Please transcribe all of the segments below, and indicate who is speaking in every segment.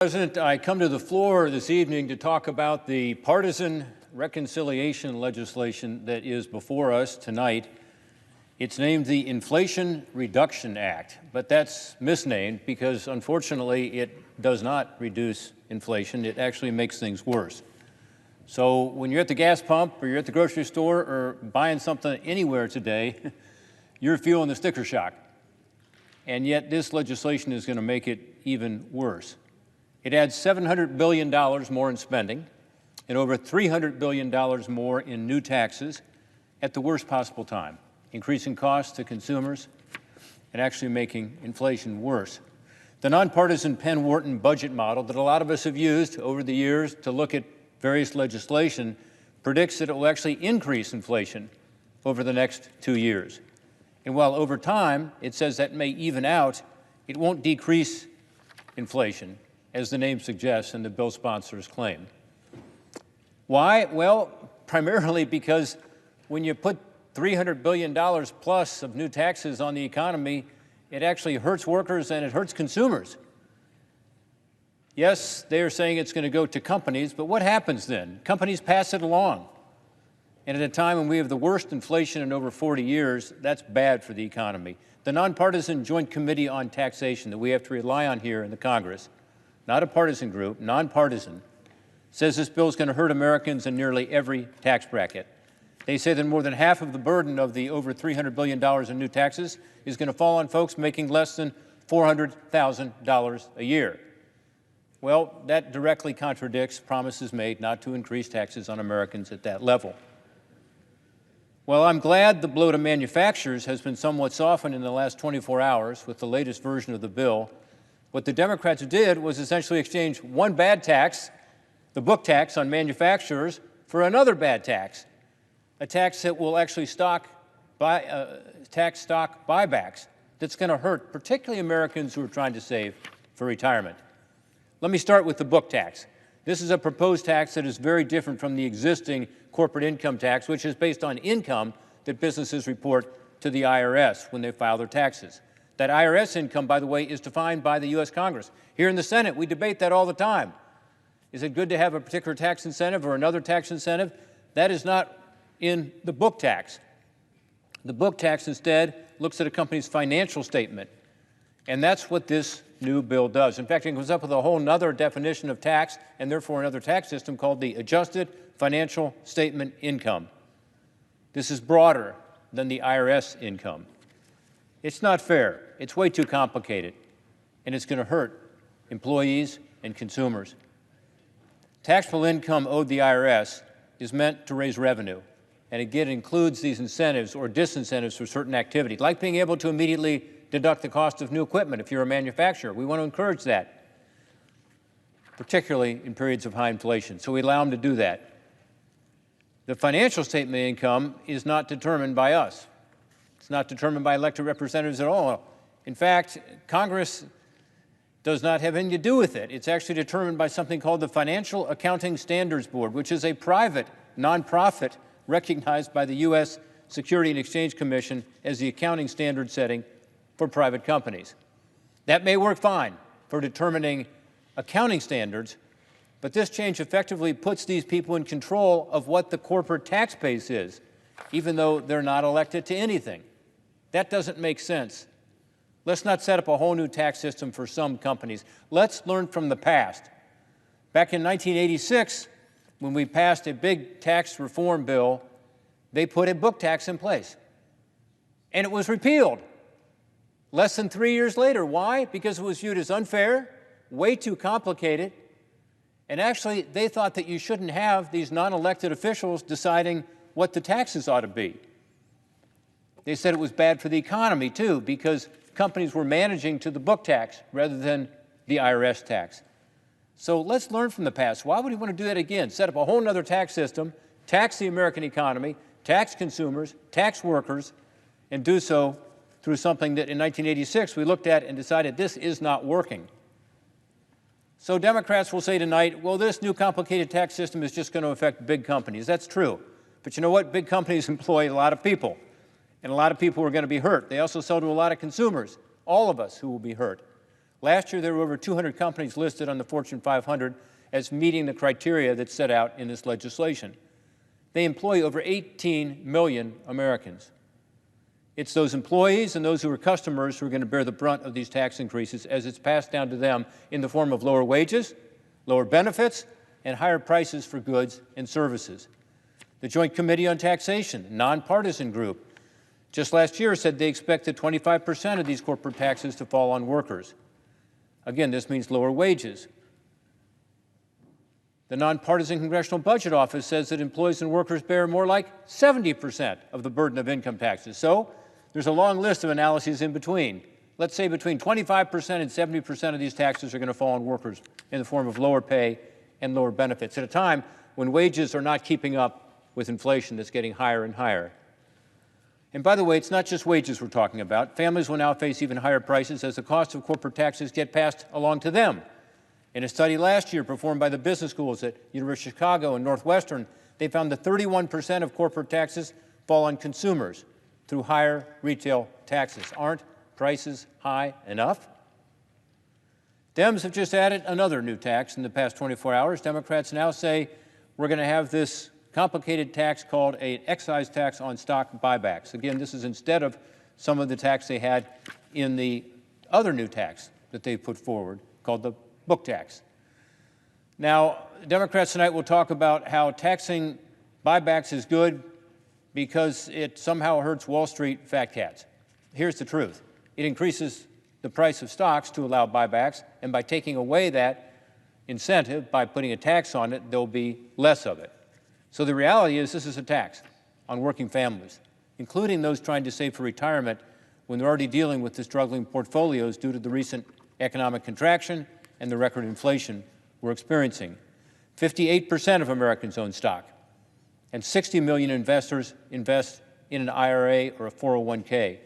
Speaker 1: President, I come to the floor this evening to talk about the partisan reconciliation legislation that is before us tonight. It's named the Inflation Reduction Act, but that's misnamed because, unfortunately, it does not reduce inflation. It actually makes things worse. So when you're at the gas pump or you're at the grocery store or buying something anywhere today, you're feeling the sticker shock. And yet this legislation is going to make it even worse. It adds $700 billion more in spending and over $300 billion more in new taxes at the worst possible time, increasing costs to consumers and actually making inflation worse. The nonpartisan Penn-Wharton budget model that a lot of us have used over the years to look at various legislation predicts that it will actually increase inflation over the next 2 years. And while over time it says that may even out, it won't decrease inflation, as the name suggests and the bill sponsors claim. Why? Well, primarily because when you put $300 billion plus of new taxes on the economy, it actually hurts workers and it hurts consumers. Yes, they are saying it's going to go to companies, but what happens then? Companies pass it along. And at a time when we have the worst inflation in over 40 years, that's bad for the economy. The nonpartisan Joint Committee on Taxation that we have to rely on here in the Congress, not a partisan group, nonpartisan, says this bill is going to hurt Americans in nearly every tax bracket. They say that more than half of the burden of the over $300 billion in new taxes is going to fall on folks making less than $400,000 a year. Well, that directly contradicts promises made not to increase taxes on Americans at that level. Well, I'm glad the blow to manufacturers has been somewhat softened in the last 24 hours with the latest version of the bill. What the Democrats did was essentially exchange one bad tax, the book tax on manufacturers, for another bad tax, a tax that will actually tax stock buybacks that's going to hurt particularly Americans who are trying to save for retirement. Let me start with the book tax. This is a proposed tax that is very different from the existing corporate income tax, which is based on income that businesses report to the IRS when they file their taxes. That IRS income, by the way, is defined by the U.S. Congress. Here in the Senate, we debate that all the time. Is it good to have a particular tax incentive or another tax incentive? That is not in the book tax. The book tax instead looks at a company's financial statement, and that's what this new bill does. In fact, it comes up with a whole other definition of tax and therefore another tax system called the adjusted financial statement income. This is broader than the IRS income. It's not fair. It's way too complicated, and it's going to hurt employees and consumers. Taxable income owed the IRS is meant to raise revenue, and again, it includes these incentives or disincentives for certain activities, like being able to immediately deduct the cost of new equipment if you're a manufacturer. We want to encourage that, particularly in periods of high inflation, so we allow them to do that. The financial statement income is not determined by us. It's not determined by elected representatives at all. In fact, Congress does not have anything to do with it. It's actually determined by something called the Financial Accounting Standards Board, which is a private nonprofit recognized by the U.S. Securities and Exchange Commission as the accounting standard setting for private companies. That may work fine for determining accounting standards, but this change effectively puts these people in control of what the corporate tax base is, even though they're not elected to anything. That doesn't make sense. Let's not set up a whole new tax system for some companies. Let's learn from the past. Back in 1986, when we passed a big tax reform bill, they put a book tax in place, and it was repealed less than 3 years later. Why? Because it was viewed as unfair, way too complicated, and actually they thought that you shouldn't have these non-elected officials deciding what the taxes ought to be. They said it was bad for the economy, too, because companies were managing to the book tax rather than the IRS tax. So let's learn from the past. Why would we want to do that again? Set up a whole other tax system, tax the American economy, tax consumers, tax workers, and do so through something that in 1986 we looked at and decided this is not working. So Democrats will say tonight, well, this new complicated tax system is just going to affect big companies. That's true. But you know what? Big companies employ a lot of people, and a lot of people are going to be hurt. They also sell to a lot of consumers, all of us who will be hurt. Last year, there were over 200 companies listed on the Fortune 500 as meeting the criteria that's set out in this legislation. They employ over 18 million Americans. It's those employees and those who are customers who are going to bear the brunt of these tax increases as it's passed down to them in the form of lower wages, lower benefits, and higher prices for goods and services. The Joint Committee on Taxation, a nonpartisan group, just last year said they expected 25% of these corporate taxes to fall on workers. Again, this means lower wages. The Nonpartisan Congressional Budget Office says that employees and workers bear more like 70% of the burden of income taxes. So there's a long list of analyses in between. Let's say between 25% and 70% of these taxes are going to fall on workers in the form of lower pay and lower benefits at a time when wages are not keeping up with inflation that's getting higher and higher. And by the way, it's not just wages we're talking about. Families will now face even higher prices as the cost of corporate taxes get passed along to them. In a study last year performed by the business schools at University of Chicago and Northwestern, they found that 31% of corporate taxes fall on consumers through higher retail taxes. Aren't prices high enough? Dems have just added another new tax in the past 24 hours. Democrats now say we're going to have this complicated tax called an excise tax on stock buybacks. Again, this is instead of some of the tax they had in the other new tax that they put forward called the book tax. Now, Democrats tonight will talk about how taxing buybacks is good because it somehow hurts Wall Street fat cats. Here's the truth. It increases the price of stocks to allow buybacks, and by taking away that incentive, by putting a tax on it, there'll be less of it. So the reality is this is a tax on working families, including those trying to save for retirement when they're already dealing with the struggling portfolios due to the recent economic contraction and the record inflation we're experiencing. 58% of Americans own stock, and 60 million investors invest in an IRA or a 401k.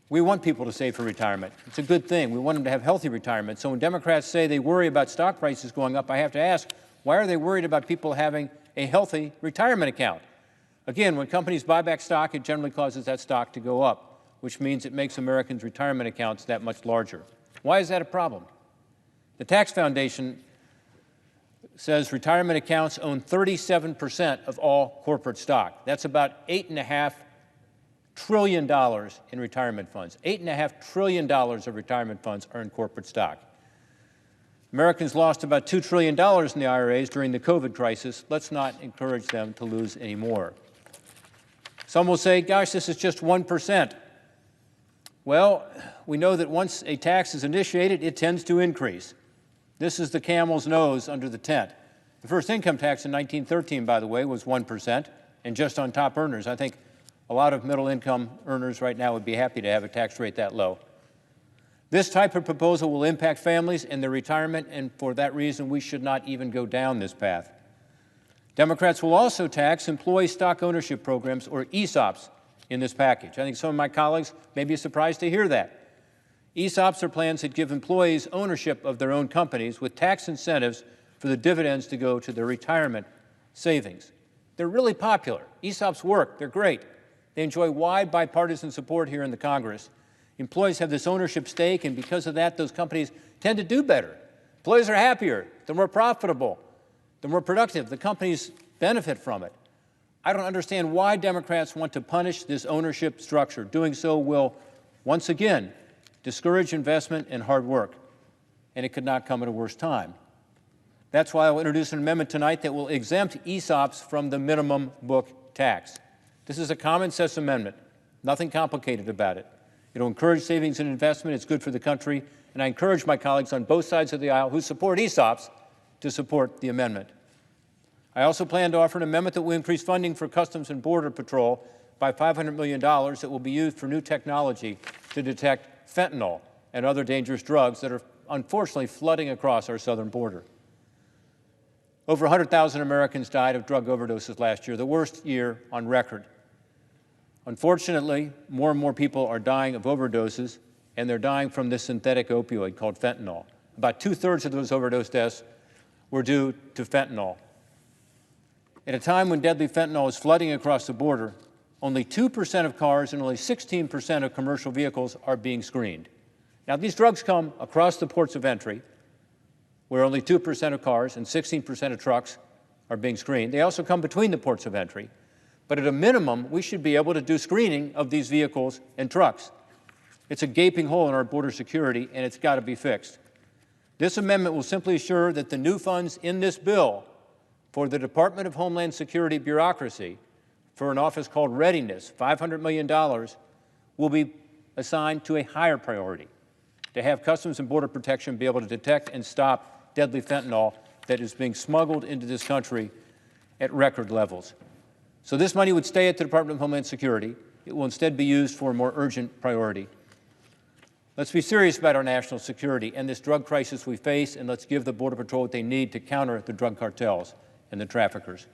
Speaker 1: We want people to save for retirement. It's a good thing. We want them to have healthy retirement. So when Democrats say they worry about stock prices going up, I have to ask, why are they worried about people having a healthy retirement account? Again, when companies buy back stock, it generally causes that stock to go up, which means it makes Americans' retirement accounts that much larger. Why is that a problem? The Tax Foundation says retirement accounts own 37% of all corporate stock. That's about $8.5 trillion in retirement funds. $8.5 trillion of retirement funds are in corporate stock. Americans lost about $2 trillion in the IRAs during the COVID crisis. Let's not encourage them to lose any more. Some will say, gosh, this is just 1%. Well, we know that once a tax is initiated, it tends to increase. This is the camel's nose under the tent. The first income tax in 1913, by the way, was 1%, and just on top earners. I think a lot of middle-income earners right now would be happy to have a tax rate that low. This type of proposal will impact families and their retirement, and for that reason, we should not even go down this path. Democrats will also tax employee stock ownership programs, or ESOPs, in this package. I think some of my colleagues may be surprised to hear that. ESOPs are plans that give employees ownership of their own companies with tax incentives for the dividends to go to their retirement savings. They're really popular. ESOPs work. They're great. They enjoy wide bipartisan support here in the Congress. Employees have this ownership stake, and because of that, those companies tend to do better. Employees are happier. They're more profitable. They're more productive. The companies benefit from it. I don't understand why Democrats want to punish this ownership structure. Doing so will, once again, discourage investment and hard work, and it could not come at a worse time. That's why I'll introduce an amendment tonight that will exempt ESOPs from the minimum book tax. This is a common sense amendment, nothing complicated about it. It'll encourage savings and investment. It's good for the country, and I encourage my colleagues on both sides of the aisle who support ESOPs to support the amendment. I also plan to offer an amendment that will increase funding for Customs and Border Patrol by $500 million that will be used for new technology to detect fentanyl and other dangerous drugs that are unfortunately flooding across our southern border. Over 100,000 Americans died of drug overdoses last year, the worst year on record. Unfortunately, more and more people are dying of overdoses, and they're dying from this synthetic opioid called fentanyl. About 2/3 of those overdose deaths were due to fentanyl. At a time when deadly fentanyl is flooding across the border, only 2% of cars and only 16% of commercial vehicles are being screened. Now, these drugs come across the ports of entry, where only 2% of cars and 16% of trucks are being screened. They also come between the ports of entry. But at a minimum, we should be able to do screening of these vehicles and trucks. It's a gaping hole in our border security, and it's got to be fixed. This amendment will simply assure that the new funds in this bill for the Department of Homeland Security bureaucracy for an office called Readiness, $500 million, will be assigned to a higher priority, to have Customs and Border Protection be able to detect and stop deadly fentanyl that is being smuggled into this country at record levels. So this money would stay at the Department of Homeland Security. It will instead be used for a more urgent priority. Let's be serious about our national security and this drug crisis we face, and let's give the Border Patrol what they need to counter the drug cartels and the traffickers.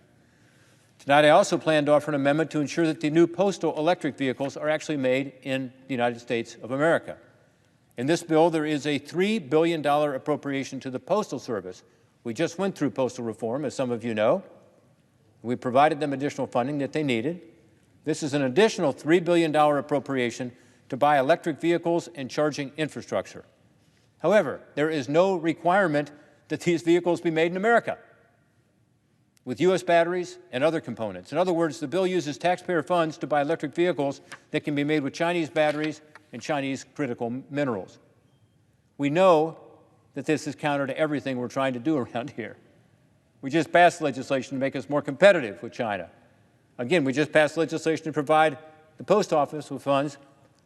Speaker 1: Tonight, I also plan to offer an amendment to ensure that the new postal electric vehicles are actually made in the United States of America. In this bill, there is a $3 billion appropriation to the Postal Service. We just went through postal reform, as some of you know. We provided them additional funding that they needed. This is an additional $3 billion appropriation to buy electric vehicles and charging infrastructure. However, there is no requirement that these vehicles be made in America with U.S. batteries and other components. In other words, the bill uses taxpayer funds to buy electric vehicles that can be made with Chinese batteries and Chinese critical minerals. We know that this is counter to everything we're trying to do around here. We just passed legislation to make us more competitive with China. Again, we just passed legislation to provide the Post Office with funds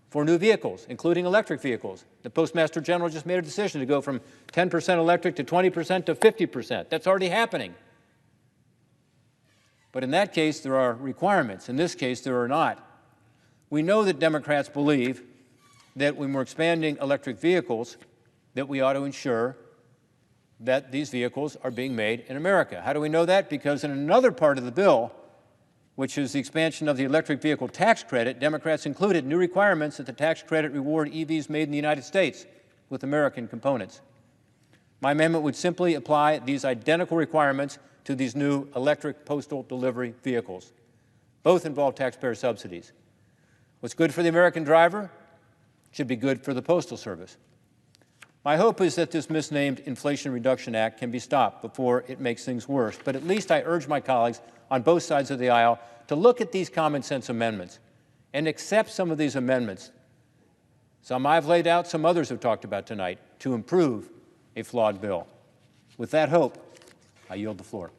Speaker 1: for new vehicles, including electric vehicles. The Postmaster General just made a decision to go from 10% electric to 20% to 50%. That's already happening. But in that case, there are requirements. In this case, there are not. We know that Democrats believe that when we're expanding electric vehicles, that we ought to ensure that these vehicles are being made in America. How do we know that? Because in another part of the bill, which is the expansion of the electric vehicle tax credit, Democrats included new requirements that the tax credit reward EVs made in the United States with American components. My amendment would simply apply these identical requirements to these new electric postal delivery vehicles. Both involve taxpayer subsidies. What's good for the American driver should be good for the Postal Service. My hope is that this misnamed Inflation Reduction Act can be stopped before it makes things worse, but at least I urge my colleagues on both sides of the aisle to look at these common sense amendments and accept some of these amendments. Some I've laid out, some others have talked about tonight, to improve a flawed bill. With that hope, I yield the floor.